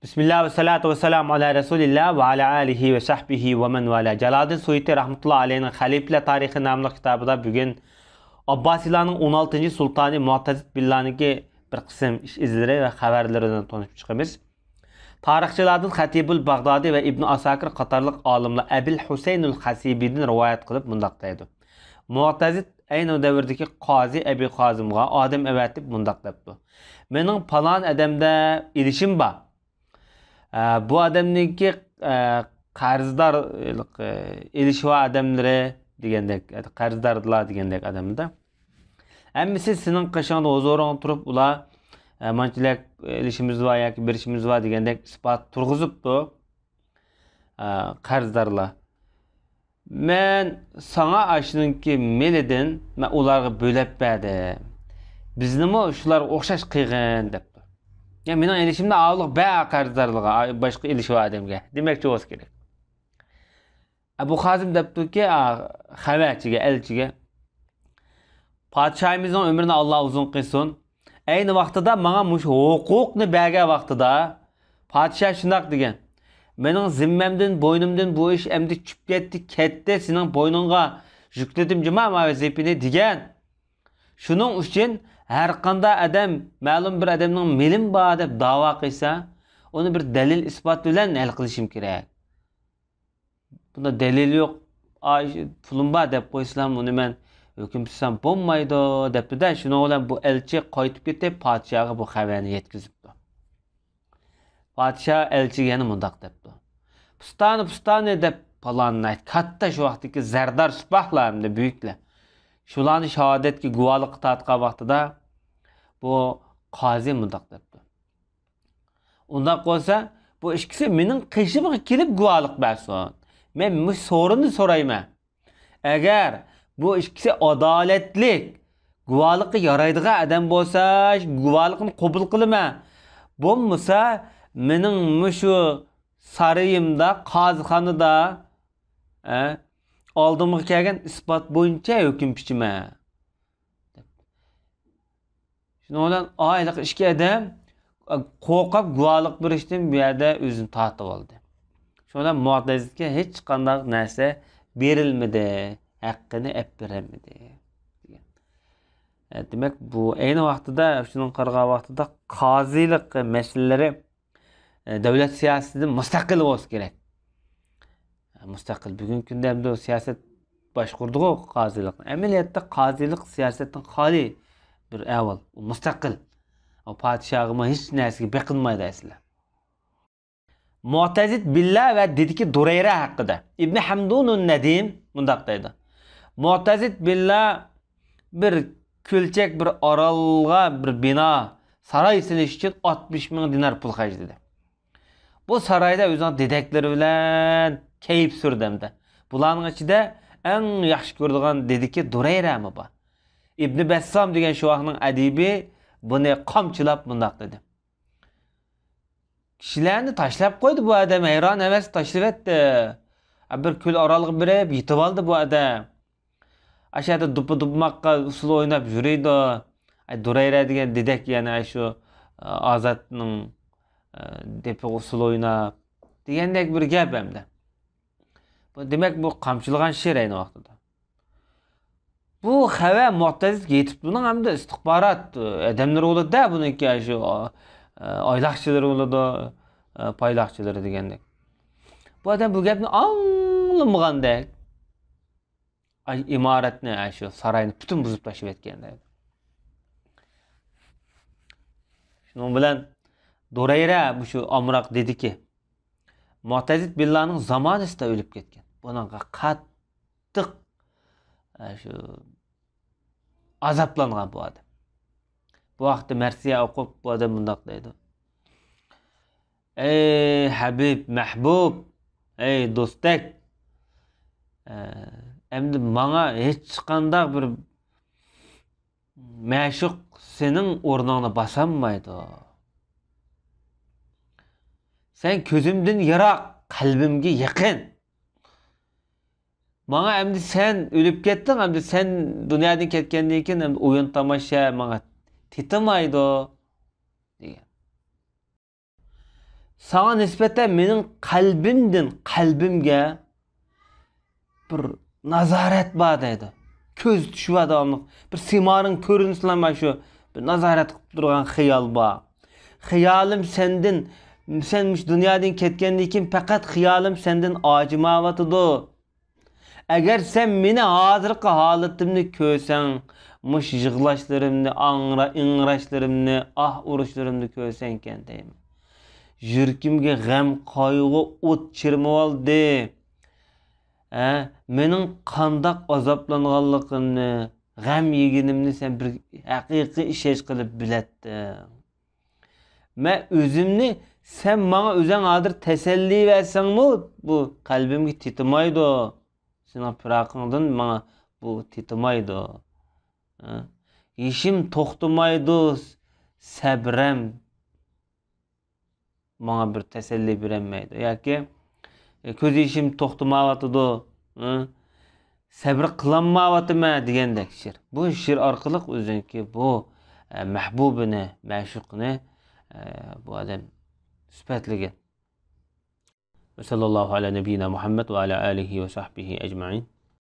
Bismillah ve salatu ve selamu ala Resulillah ve ala alihi ve sahbihi ve men vala. Jalaluddin Suyuti rahmetullahi aleyhinin Halifler Tarihi namlı kitabında bugün Abbasilarning 16 sultani Mu'tazid Billah'niki bir qism ish izlari ve xabarlaridan tanishib chiqamiz. Tarixchilardan Xatibul Bag'dodiy ve İbn Asakir qatorliq olimlar Abil Husaynul Hasibiydan rivoyat qilib mundaq deydi. Mu'tazid ayni davrdagi qozi Abi Qozimga odam avatib mundaq debdi. Mening falon adamda ilishim bor. Bu adamniki qarzdorlik ilishva adamlari degandek qarzdorlar degandek adamda. Hammasi sening qishingda huzuringda turib ular manchilik ilishimiz var yoki berishimiz var degandek isbot turg'izibdi qarzdorlar. Men sana ashuningki melidan men ularga bo'lib berdim. Biznimi shular o'xshash qilgin deb. Ya mening ilishimda avliq ba qarzdorliga boshqa ilishva odamga demakchi bo'lsa kerak. Abu Hazim debdiki xabarchiga elchiga Padişahımızın ömrünü Allah uzun qilsin. Ayni vaqtida menga mush huquqni bergan vaqtida padişah shundoq degan. Mening zimmamdan, bo'ynimdan bu ish endi tushib ketdi, sening bo'yningga yukladim jima vazifani degan. Shuning uchun har qanday odam ma'lum bir odamning melim bor deb da'vo qilsa, uni bir dalil isbot bilan hal qilishim kerak. Bunda dalil yo'q. Pulim bor deb qo'ysam, uni men hüküm tutsam bo'lmaydi debdi-da. Shuning bilan bu elchi qaytib ketib podshohga bu xabarni yetkazibdi. Podshoh elchiga yana mundaq debdi. Pustani deb palonni ayt. Katta shu vaqtdagi zardor supohlarni buyuklar. Shularni shahodatga guvohlik tortgan vaqtida bu qozi mundaq debdi. Unda bo'lsa bu ikkisi mening qishimga kelib guvohlik bersin. Men bu so'rinni so'rayman. Agar bu ikkisi adaletlik, guvohlikqa yaraydigan adam bo'lsa, guvohlikni qabul qilaman. Bo'lmasa, mening mushu sarayimda, qozixonada oldimga kelgan isbot bo'yicha hukm pichaman. Shuning bilan oyliq ishga adam qo'rqib guvohlik berishdan bu yerda o'zini tortib oldi. Shundan Mu'tazidga hech qanday narsa berilmadi. Haqqini ep beremedi. Demek bu aynı vaqtida, şunun qargan vaqtida qozilik meseleleri devlet siyasetinden mustaqil bo'lsa kerak. Mustaqil bugungi kunda ham bu siyaset boshqurdi-ku qozilik. Amaliyotda qozilik siyasetdan xoli bir avval, mustaqil. O podshohga hech narsaga beqinmaydi asla. Mu'tazid billah ve dediki Durayra haqida. İbn Hamdunun Nadim mundaq deydi. Mu'tazid billah bir külçek bir orolga bir bina saray silish uchun 60 ming dinar pul xarjladi. Bu sarayda o'zining dedekleri bilan keyif sürdümde. Bularning ichida eng yaxshi ko'radigan dediki Durayra mı bor. İbn Bassam degan shu vaqtning adibi buni qamchilab mundaq dedi. Kishilarni tashlab qo'ydi bu odam, hayron emas, tashlab etdi. Bir kul orolga birib yetib oldi bu odam. Aşağıda dupu-dupmakka usul oynab yürüydü. Durayra degan dedek yani şu Azatning depi usul oynab degandek bir gap hamda. Bu demek bu qamchilagan she'r ayni vaqtida. Bu xabar Mu'tazidga yetib buning hamda istixborot odamlar bo'ladi-da, buniki shu oylaqchilar bo'ladi, paylaqchilar degandek. Bu odam bu gapni anglamagandek imoratni shu saroyni butun buzib tashlab etganda. Shuning bilan Durayra bu shu omroq dediki, Mu'tazid billahning zamonasida o'lib ketgan. Buningga qattiq shu azoblangan bu odam. Bu vaqtda marsiya o'qib bu odam bundoq deydi. Ey Habib, mahbub, ey do'stak, endi bana hiç qanday bir ma'shuq sening o'rningni basamaydi. Sen ko'zimdan yiroq, qalbimga yaqin. Bana endi sen o'lib ketding, endi sen dunyodan ketgandan keyin endi o'yin tomosha menga tetimaydi degan. Sana nispeten menin kalbimdin kalbimge bir nazaret bar deydi. Köz düşüp adamlık. Bir simarın körünüsülen şu bir nazaret kılıp durgan xiyal bar. Xiyalim sendin, senmiş dünyadan ketkendikin fakat xiyalim sendin acımavatıdı. Eğer sen meni hazırkı halatimni kösen, muş yığlaşlarımni, ingraşlarımni, ah uruşlarımni kösen ken deyim. Yürkimge gam kaygı ot çirmip aldı. Menin qandaq azaplanganlygymny, gam yegenimni sen bir haqiqiy işeş qılıp biletdin. Men özümni sen bana özen adır teselli versenmi bu kalbimge titimaydı. Sen pıraqыңdan bana bu titimaydı. İşim toxtamaydı, sabrem bana bir teselli beremeydi. Yaki köz işim toxtamawatydy, sabr qılanmawatyma degендek şir. Bu şir arqaly özünki bu mahbubini, maşuqni bu adam süpetligi. Ve sallallahu ala nebiyina Muhammed ve ala alihi ve sahbihi ecmaîn.